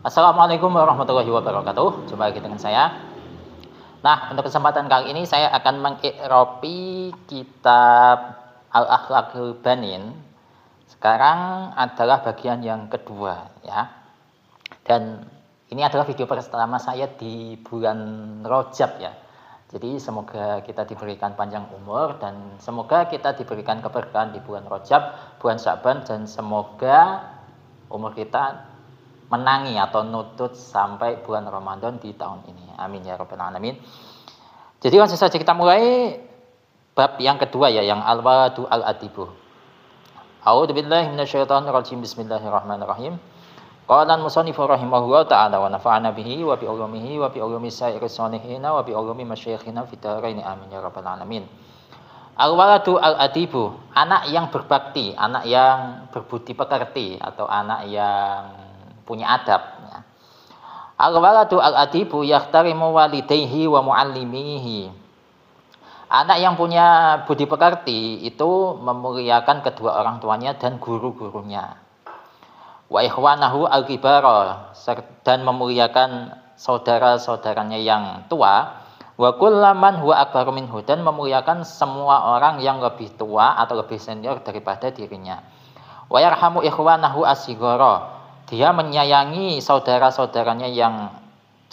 Assalamualaikum warahmatullahi wabarakatuh. Jumpa lagi dengan saya. Nah, untuk kesempatan kali ini saya akan mengi'robi kitab Al-Akhlaqul Banin. Sekarang adalah bagian yang kedua ya. Dan ini adalah video pertama saya di bulan Rajab ya. Jadi semoga kita diberikan panjang umur dan semoga kita diberikan keberkahan di bulan Rajab, bulan Sya'ban, dan semoga umur kita menangi atau nutut sampai bulan Ramadan di tahun ini. Amin ya rabbal alamin. Jadi langsung saja kita mulai bab yang kedua ya, yang al-waladu al-adibu. A'udzu billahi minasyaitonir rajim. Bismillahirrahmanirrahim. Qala al-musannifu rahimahullahu ta'ala wa nafa'ana bihi wa bi ulumihi wa bi ulumi sa'iris sholihin wa bi ulumi masyayikhina fid dharain. Amin ya rabbal alamin. Al-waladu al-adibu, anak yang berbakti, anak yang berbudi pekerti atau anak yang punya adab ya. Al-waladu al-adibu yahtarimu walidayhi wa muallimihi. Anak yang punya budi pekerti itu memuliakan kedua orang tuanya dan guru-gurunya. Wa ikhwanahu al-kibara, dan memuliakan saudara-saudaranya yang tua. Wa kullaman huwa akbaru minhu, dan memuliakan semua orang yang lebih tua atau lebih senior daripada dirinya. Wa yarhamu ikhwanahu as-sighara, dia menyayangi saudara-saudaranya yang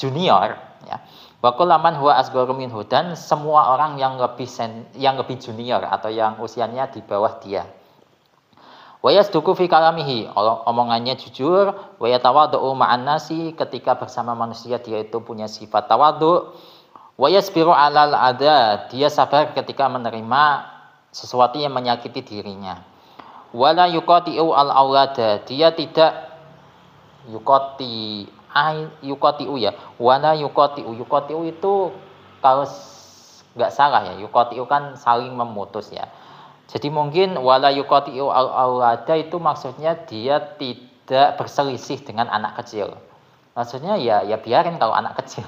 junior ya. Wa kullaman huwa asgharu minhu, dan semua orang yang lebih junior atau yang usianya di bawah dia. Wa yasduqu fi kalamihi, omongannya jujur. Wa yatawaddu ma'an nasi, ketika bersama manusia dia itu punya sifat tawadhu. Wa yasbiru 'alal adza, dia sabar ketika menerima sesuatu yang menyakiti dirinya. Wala yuqati'u al-aulada, dia tidak yuqati'u ya, wala yuqati'u itu kalau nggak salah ya, yuqati'u kan saling memutus ya. Jadi mungkin wala yuqati'u al-aulada itu maksudnya dia tidak berselisih dengan anak kecil. Maksudnya ya biarin kalau anak kecil,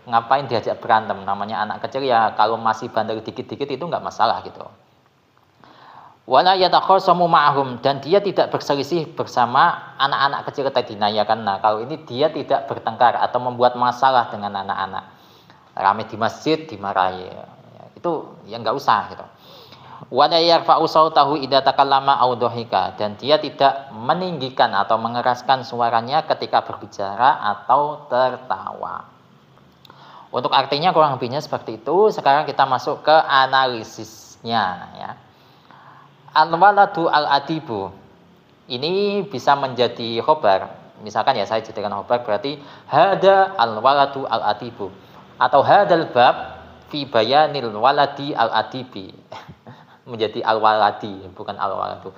ngapain diajak berantem, namanya anak kecil ya, kalau masih bandel dikit-dikit itu nggak masalah gitu. Wala yatakhasamu ma'ahum, dan dia tidak berselisih bersama anak-anak kecil tadi. Nah ya kan, nah kalau ini dia tidak bertengkar atau membuat masalah dengan anak-anak. Rame di masjid dimarahi, ya, itu ya nggak usah gitu. Wala yarfa'u sautahu idza takallama aw dhahika, dan dia tidak meninggikan atau mengeraskan suaranya ketika berbicara atau tertawa. Untuk artinya kurang lebihnya seperti itu. Sekarang kita masuk ke analisisnya ya. Al-waladu al-adibu ini bisa menjadi khobar. Misalkan ya saya jadikan khobar, berarti hada al-waladu al-adibu, atau hadal bab fi bayanil waladi al-adibi. Menjadi al-waladi, bukan al-waladu.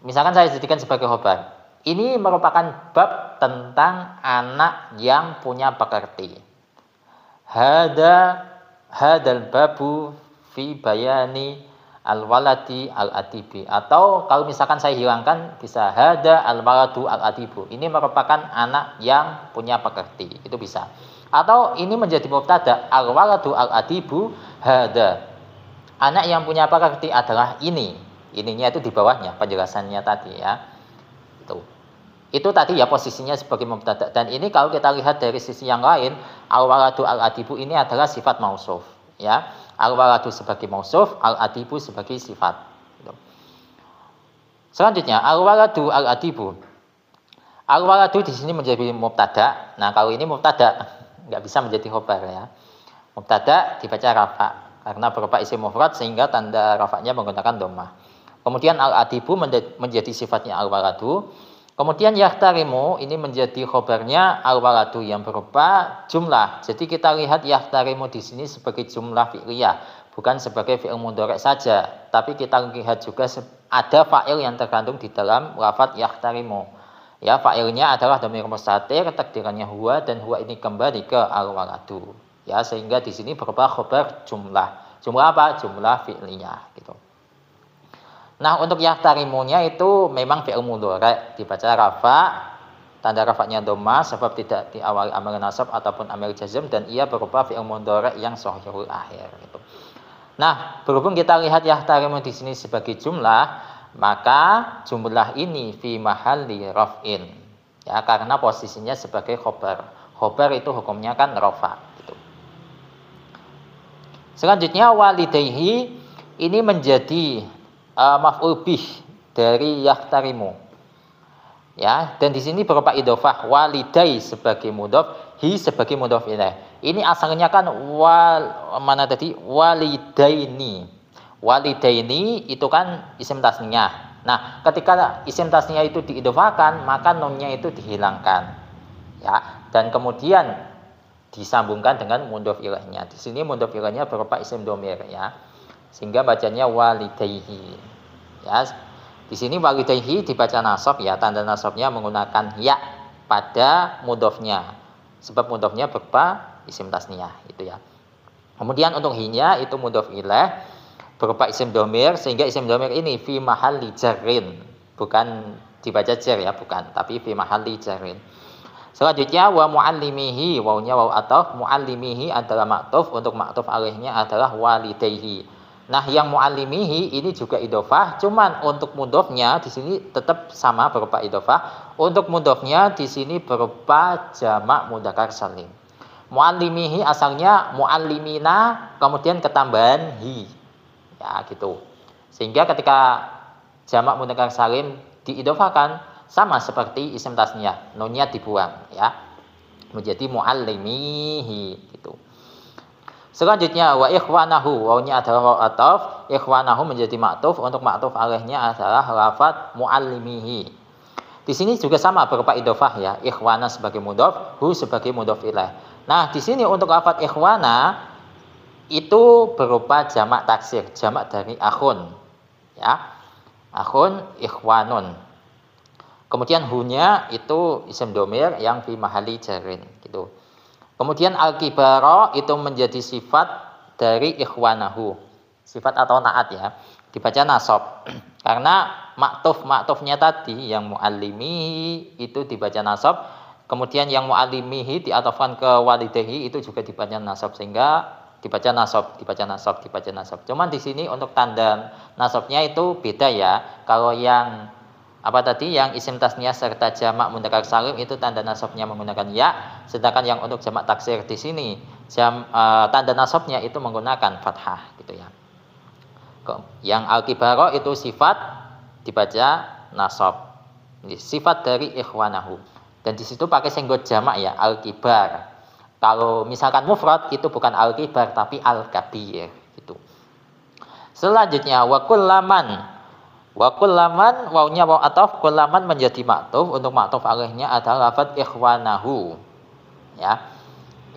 Misalkan saya jadikan sebagai khobar, ini merupakan bab tentang anak yang punya pekerti. Hadal babu fi bayani al-waladi al-adibi, atau kalau misalkan saya hilangkan bisa hada al-waladu al-adibu, ini merupakan anak yang punya pekerti, itu bisa. Atau ini menjadi mubtada, al-waladu al-adibu hada, anak yang punya pekerti adalah ininya itu di bawahnya penjelasannya tadi ya. Itu tadi ya posisinya sebagai mubtada, dan ini kalau kita lihat dari sisi yang lain, al-waladu al-adibu ini adalah sifat mausuf ya. Al-waladu sebagai mausuf, al-adibu sebagai sifat. Selanjutnya, al-waladu al-adibu. Al-waladu di sini menjadi mubtada. Nah, kalau ini mubtada nggak bisa menjadi khobar ya. Mubtada dibaca rafa karena berupa isim mufrad sehingga tanda rafanya menggunakan dhammah. Kemudian al-adibu menjadi sifatnya al-waladu. Kemudian yahtarimu ini menjadi khobarnya al-waladu yang berupa jumlah. Jadi kita lihat yahtarimu di sini sebagai jumlah fi'liyah, bukan sebagai fi'il mudhari' saja, tapi kita lihat juga ada fa'il yang terkandung di dalam lafadz yahtarimu. Ya, fa'ilnya adalah dhamir mustatir, takdirannya huwa, dan huwa ini kembali ke al-waladu. Ya, sehingga di sini berupa khobar jumlah. Jumlah apa? Jumlah fi'liyah gitu. Nah, untuk yahtarimunya itu memang fi'il mudhari', dibaca rafa, tanda rafanya dhammah sebab tidak diawali amil nasab ataupun amil jazm, dan ia berupa fi'il mudhari' yang shahihul akhir gitu. Nah, berhubung kita lihat yahtarimu di sini sebagai jumlah, maka jumlah ini fi mahalli raf'in. Ya, karena posisinya sebagai khobar. Khobar itu hukumnya kan rofa gitu. Selanjutnya walidayhi ini menjadi maf'ul bih dari yahtarimu. Ya, dan di sini berupa idhofah, walidai sebagai mudhof, hi sebagai mudhof ilaih. Ini asalnya kan walidaini. Walidaini itu kan isim tasniyah. Nah, ketika isim tasniyah itu diidhofahkan, maka nunnya itu dihilangkan. Ya, dan kemudian disambungkan dengan mudhof ilaihnya. Di sini mudhof ilaihnya berupa isim dhamir ya. Sehingga bacanya walidaihi. Ya, di sini walidayhi dibaca nasab ya, tanda nasabnya menggunakan ya pada mudhofnya. Sebab mudhofnya berupa isim tasniyah itu ya. Kemudian untuk hinya itu mudhof ilaih berupa isim dhamir, sehingga isim dhamir ini fi mahalli jarrin, bukan dibaca jar ya, bukan, tapi fi mahalli jarrin. Selanjutnya wa muallimihi, wawunya waw ataf, muallimihi adalah maktuf, untuk maktuf alaihnya adalah walidayhi. Nah, yang muallimihi ini juga idhofah, cuman untuk mudhofnya di sini tetap sama berupa idhofah. Untuk mudhofnya di sini berupa jamak mudzakkar salim. Muallimihi asalnya muallimina, kemudian ketambahan hi. Ya, gitu. Sehingga ketika jamak mudzakkar salim diidhofahkan sama seperti isim tasniyah, nunnya dibuang ya. Menjadi muallimihi gitu. Selanjutnya wa ikhwanahu, wawunya adalah waw ataf, ikhwanahu menjadi maktuf, untuk maktuf alaihnya adalah lafadz muallimihi. Di sini juga sama berupa idhofah ya, ikhwana sebagai mudhof, hu sebagai mudhof ilaih. Nah, di sini untuk lafadz ikhwana itu berupa jamak taksir, jamak dari akhun. Ya. Akhun ikhwanun. Kemudian hunya itu isim dhamir yang fi mahalli jarrin gitu. Kemudian al-kibara itu menjadi sifat dari ikhwanahu. Sifat atau naat ya. Dibaca nasab. Karena maktufnya tadi yang muallimihi itu dibaca nasab. Kemudian yang muallimihi diatofkan ke walidayhi itu juga dibaca nasab, sehingga dibaca nasab. Cuman di sini untuk tanda nasabnya itu beda ya. Kalau yang apa tadi yang isim tasniyah serta jamak mudzakkar salim itu tanda nasabnya menggunakan ya, sedangkan yang untuk jamak taksir di sini tanda nasabnya itu menggunakan fathah gitu ya. Yang al-kibara itu sifat dibaca nasab. Ini sifat dari ikhwanahu. Dan di situ pakai senggot jamak ya, al-kibar. Kalau misalkan mufrad itu bukan al-kibar tapi al-kabir gitu. Selanjutnya wa kullaman. Wa kullaman, wawunya waw ataf, kullaman menjadi maktuf, untuk maktuf alaihnya adalah lafadz ikhwanahu. Ya.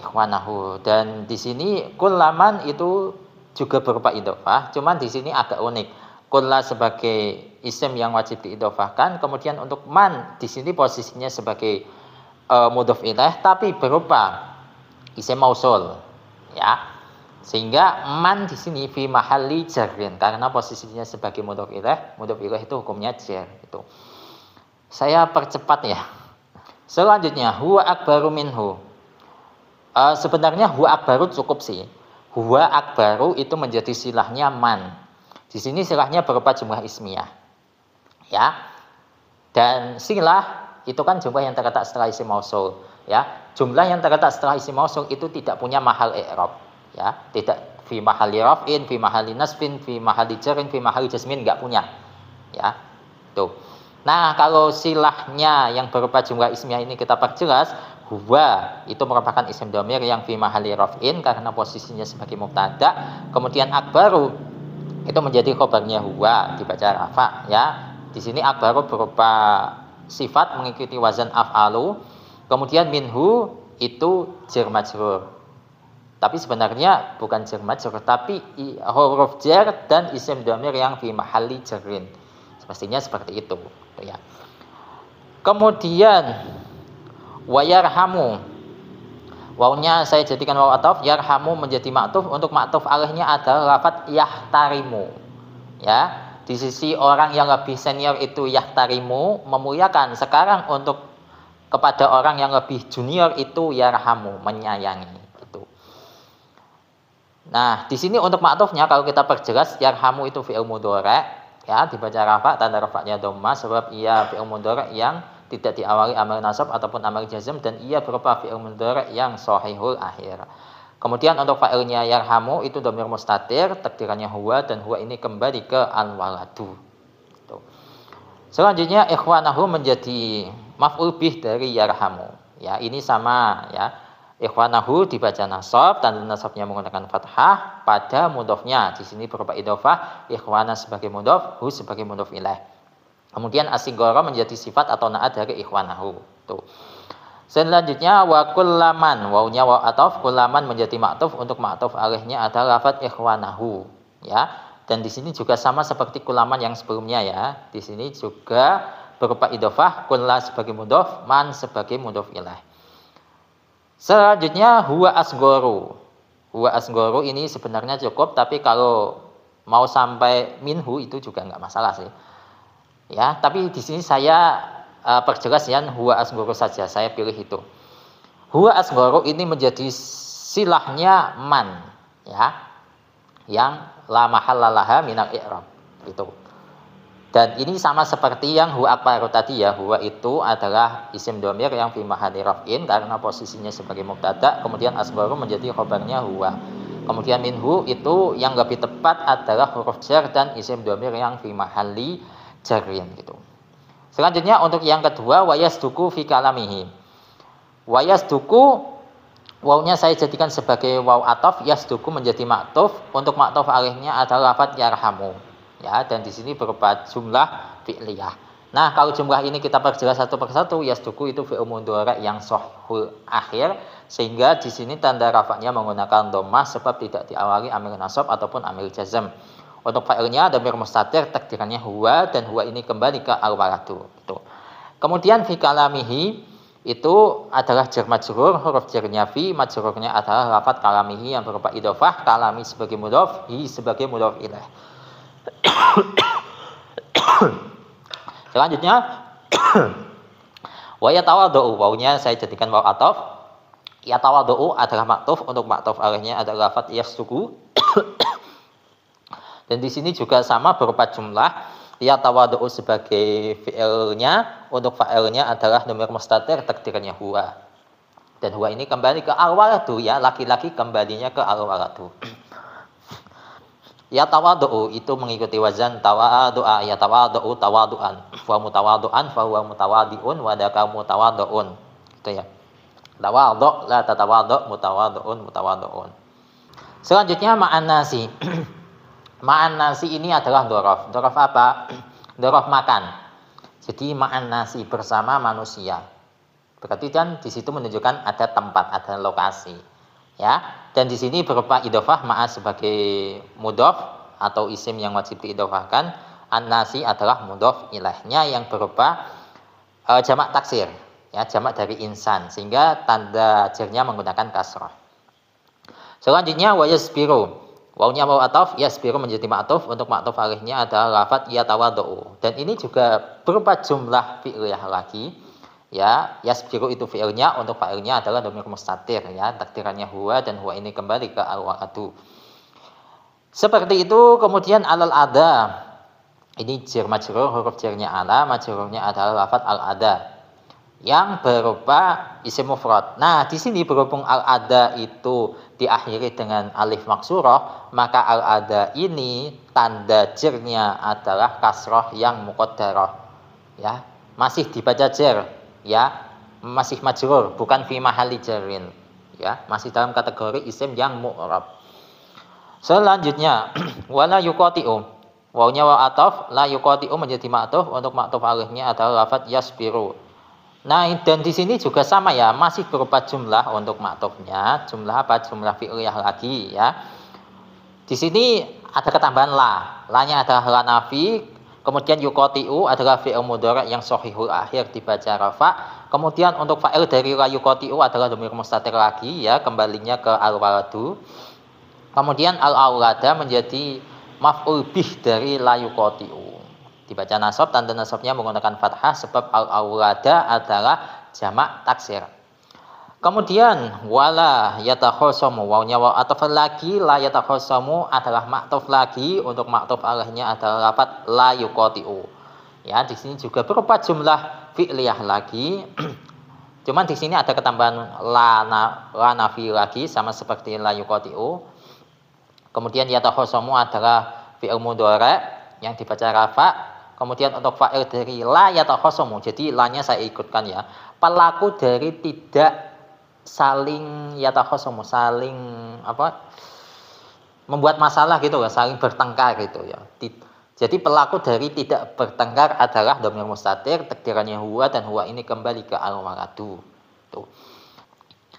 Ikhwanahu. Dan di sini kullaman itu juga berupa idhofah, cuman di sini agak unik. Kulla sebagai isim yang wajib diidhofahkan, kemudian untuk man di sini posisinya sebagai mudhof ilaih tapi berupa isim mausul. Ya. Sehingga man di sini fi mahalli jarrin, karena posisinya sebagai mudhof ilaih itu hukumnya jar itu. Saya percepat ya. Selanjutnya huwa akbaru minhu. Sebenarnya huwa akbaru cukup sih. Huwa akbaru itu menjadi silahnya man. Di sini silahnya berupa jumlah ismiyah. Ya. Dan silah itu kan jumlah yang terletak setelah isim mausul, ya. Jumlah yang terletak setelah isim mausul itu tidak punya mahal i'rab. Ya, tidak fi mahalli raf'in, fi mahalli nasbin, fi mahalli jarrin, fi mahalli jazmin, enggak punya. Ya. Tuh. Nah, kalau silahnya yang berupa jumlah ismiyah ini kita perjelas, huwa itu merupakan isim dhamir yang fi mahalli raf'in karena posisinya sebagai mubtada, kemudian akbaru itu menjadi khabarnya huwa, dibaca rafa ya. Di sini akbaru berupa sifat mengikuti wazan af'alu, kemudian minhu itu jar majrur. Tapi sebenarnya bukan jar majrur, tapi huruf jar dan isim dhamir yang fi mahalli jarrin. Semestinya seperti itu, ya. Kemudian wa yarhamu. Wawunya saya jadikan waw ataf, yarhamu menjadi maktuf, untuk maktuf alaihnya adalah lafadz yahtarimu. Ya, di sisi orang yang lebih senior itu yahtarimu, memuliakan. Sekarang untuk kepada orang yang lebih junior itu yarhamu, menyayangi. Nah, di sini untuk maktufnya kalau kita perjelas yarhamu itu fi'il mudhari' ya, dibaca rafa, tanda rafa'nya dhammah sebab ia fi'il mudhari' yang tidak diawali amil nasab ataupun amil jazm, dan ia berupa fi'il mudhari' yang shahihul akhir. Kemudian untuk fa'ilnya yarhamu itu dhamir mustatir, takdirannya huwa, dan huwa ini kembali ke al-waladu. Selanjutnya ikhwanahu menjadi maf'ul bih dari yarhamu. Ya, ini sama ya. Ikhwanahu dibaca nasab, tanda nasabnya menggunakan fathah pada mudhofnya. Di sini berupa idhofah, ikhwana sebagai mudhof, hu sebagai mudhof ilaih. Kemudian asigoro menjadi sifat atau na'at dari ikhwanahu. Tuh. Selanjutnya wa kullaman, wawnya waw ataf, kullaman menjadi ma'tuf, untuk ma'tuf alaihnya adalah lafaz ikhwanahu, ya. Dan di sini juga sama seperti kullaman yang sebelumnya ya. Di sini juga berupa idhofah, kulla sebagai mudhof, man sebagai mudhof ilaih. Selanjutnya huwa asgharu. Huwa asgharu ini sebenarnya cukup, tapi kalau mau sampai minhu itu juga enggak masalah sih. Ya, tapi di sini saya perjelas ya, huwa asgharu saja, saya pilih itu. Huwa asgharu ini menjadi silahnya man, ya, yang la mahallalaha minal i'rab itu. Dan ini sama seperti yang huwa akbaru tadi ya, huwa itu adalah isim dhamir yang fi mahalli raf'in karena posisinya sebagai mubtada, kemudian asgharu menjadi khabarnya huwa. Kemudian minhu itu yang lebih tepat adalah huruf jar dan isim dhamir yang fi mahalli jarrin gitu. Selanjutnya untuk yang kedua wayasduku fi kalamihi. Wayasduku wawnya saya jadikan sebagai waw ataf, yasduku menjadi maktuf, untuk maktuf alaihnya adalah lafaz yarhamu. Ya, dan di sini berupa jumlah fi'liyah. Nah, kalau jumlah ini kita perjelas satu persatu, yasduku itu fi'il mudhari' yang shahihul akhir, sehingga di sini tanda rafa'nya menggunakan dhammah sebab tidak diawali amil nasab ataupun amil jazm. Untuk fa'ilnya dhamir mustatir, takdirannya huwa, dan huwa ini kembali ke al-waladu. Gitu. Kemudian fi kalamihi itu adalah jar majrur, huruf jarnya fi, majrurnya adalah lafaz kalamihi yang berupa idhofah, kalami sebagai mudhof, hi sebagai mudhof ilaih. Selanjutnya wa yatawadhu, wawnya saya jadikan waw ataf. Yatawadhu adalah maktuf, untuk maktuf alaihnya adalah lafaz yasduku. Dan di sini juga sama berupa jumlah, yatawadhu sebagai fi'ilnya, untuk fa'ilnya adalah dhamir mustatir, takdirannya huwa. Dan huwa ini kembali ke al-waladu ya, laki-laki kembalinya ke al-waladu. Yatawadhu itu mengikuti wazan tawadu'a, yatawadhu tawadu'an, wa mutawadu'an fa huwa mutawadi'un wa daka mutawadu'un. Gitu ya. Tawadhu la tatawadhu, mutawadu'un mutawadu'un. Selanjutnya ma'an nasi. Ma'an nasi ini adalah dhorof. Dhorof apa? Dhorof makan. Jadi ma'an nasi, bersama manusia. Berarti kan di situ menunjukkan ada tempat, ada lokasi. Ya. Dan di sini berupa idhofah ma'a sebagai mudhof atau isim yang wajib diidhofahkan. An-nasi adalah mudhof ilaihnya yang berupa jamak taksir. Ya, jamak dari insan, sehingga tanda jarnya menggunakan kasrah. Selanjutnya wa yasbiru. Wawnya waw ataf, yasbiru menjadi ma'tuf, untuk ma'tuf alaihnya adalah lafaz yatawadhu. Dan ini juga berupa jumlah fi'liyah lagi. Ya, yasbiru itu fi'ilnya, untuk fa'ilnya adalah dhamir mustatir ya, takdirannya huwa, dan huwa ini kembali ke al-waladu. Seperti itu. Kemudian alal ada. Ini jar majrur, huruf jarnya ala, majrurnya adalah lafaz al-ada yang berupa isim mufrad. Nah, di sini berhubung al-ada itu diakhiri dengan alif maksurah, maka al-ada ini tanda jarnya adalah kasrah yang muqaddarah. Ya, masih dibaca jar, ya, masih majrur, bukan fi mahalli jarrin. Ya, masih dalam kategori isim yang mu'rab. Selanjutnya wala yuqati'u. Wawnya waw ataf, la yuqati'u menjadi ma'tuf, untuk ma'tuf alaihnya adalah lafaz yasbiru. Nah, dan di sini juga sama ya, masih berupa jumlah untuk ma'tufnya. Jumlah apa? Jumlah fi'liyah lagi ya. Di sini ada ketambahan la. La-nya adalah la nafi. Kemudian yuqati'u adalah fi'il mudhari' yang shahihul akhir dibaca rafa. Kemudian untuk fa'il dari la yuqati'u adalah dhamir mustatir lagi ya, kembalinya ke al-waladu. Kemudian al-aulada menjadi maf'ul bih dari la yuqati'u. Dibaca nasab, tanda nasabnya menggunakan fathah sebab al-aulada adalah jamak taksir. Kemudian wala yatakhosamu, wawnya waw ataf lagi, la yatakhosamu adalah maktuf lagi, untuk maktuf alaihnya adalah lafaz la yuqati'u. Ya, di sini juga berupa jumlah fi'liyah lagi. Cuman di sini ada ketambahan la nafi lagi sama seperti la yuqati'u. Kemudian yatakhosamu adalah fi'il mudhari' yang dibaca rafa. Kemudian untuk fa'il dari la yatakhosamu, jadi la-nya saya ikutkan ya. Pelaku dari tidak saling yatakhosamu, saling membuat masalah gitu ya, saling bertengkar gitu ya. Jadi pelaku dari tidak bertengkar adalah dhamir mustatir, takdirannya huwa, dan huwa ini kembali ke al-waladu. Tuh.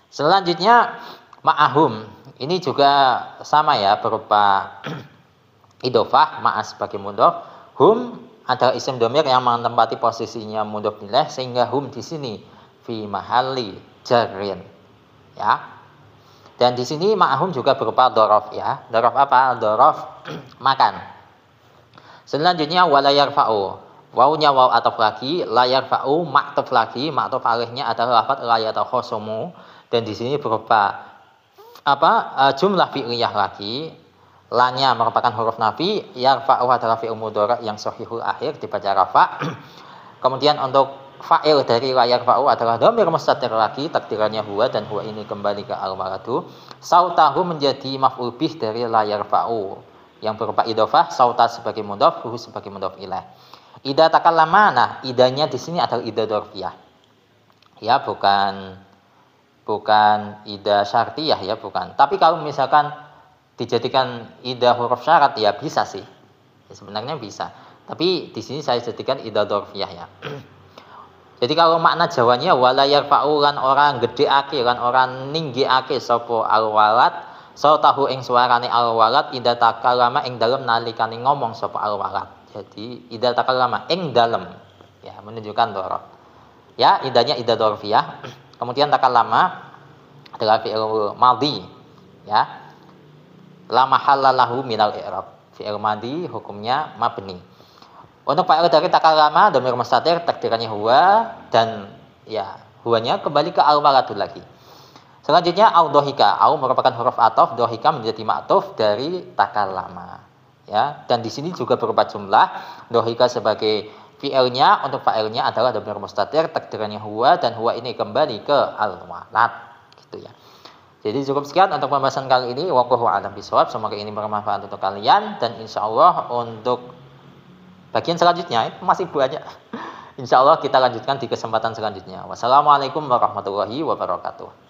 Selanjutnya ma'ahum, ini juga sama ya, berupa idhofah, ma'a sebagai mudhof. Hum adalah isim dhamir yang menempati posisinya mudhof ilaih, sehingga hum di sini fi mahalli jarrin. Ya. Dan di sini ma'ahum juga berupa dhorof ya. Dhorof apa? Dhorof makan. Selanjutnya wala yarfa'u. Wawunya waw ataf lagi, la yarfa'u ma'tuf lagi, ma'tuf alaihnya adalah lafaz la yatakhosamu, dan di sini berupa jumlah fi'liyah lagi. La-nya merupakan huruf nafi, yarfa'u adalah fi'il mudhari' yang shahihul akhir dibaca rafa. Kemudian untuk fa'il dari la yarfa'u adalah dhamir mustatir lagi, takdirannya huwa, dan huwa ini kembali ke al-waladu. Sautahu menjadi maf'ul bih dari la yarfa'u yang berupa idhofah, sauta sebagai mudhof, hu sebagai mudhof ilaih. Ida takallama, nah idanya di sini adalah ida dzarfiyah. Ya, bukan ida syartiyah ya, bukan. Tapi kalau misalkan dijadikan ida huruf syarat ya bisa sih. Ya, sebenarnya bisa. Tapi di sini saya jadikan ida dzarfiyah ya. Jadi kalau makna Jawanya wala yarfa'u lan orang gedheake lan orang ninggiake sapa al-walad sautahu ing suarane al-walad ida takallama ing dalem nalikane ngomong sapa al-walad. Jadi ida takallama ing dalem ya, menunjukkan dhorof. Ya, idanya ida dzarfiyah. Kemudian takallama adalah fi'il madhi ya. La mahalla lahu minal i'rab. Fi'il madhi hukumnya mabni. Untuk fa'il dari takallama dhamir mustatir takdirannya huwa, dan ya huwanya kembali ke al-waladu lagi. Selanjutnya au dhohika, au merupakan huruf ataf, dhohika menjadi ma'tuf dari takallama. Ya, dan di sini juga berupa jumlah, dhohika sebagai fi'ilnya, untuk fa'ilnya adalah dhamir mustatir takdirannya huwa, dan huwa ini kembali ke al-walad gitu ya. Jadi cukup sekian untuk pembahasan kali ini. Wallahu a'lam bishawab. Semoga ini bermanfaat untuk kalian, dan insyaallah untuk bagian selanjutnya masih banyak. Insyaallah kita lanjutkan di kesempatan selanjutnya. Wassalamualaikum warahmatullahi wabarakatuh.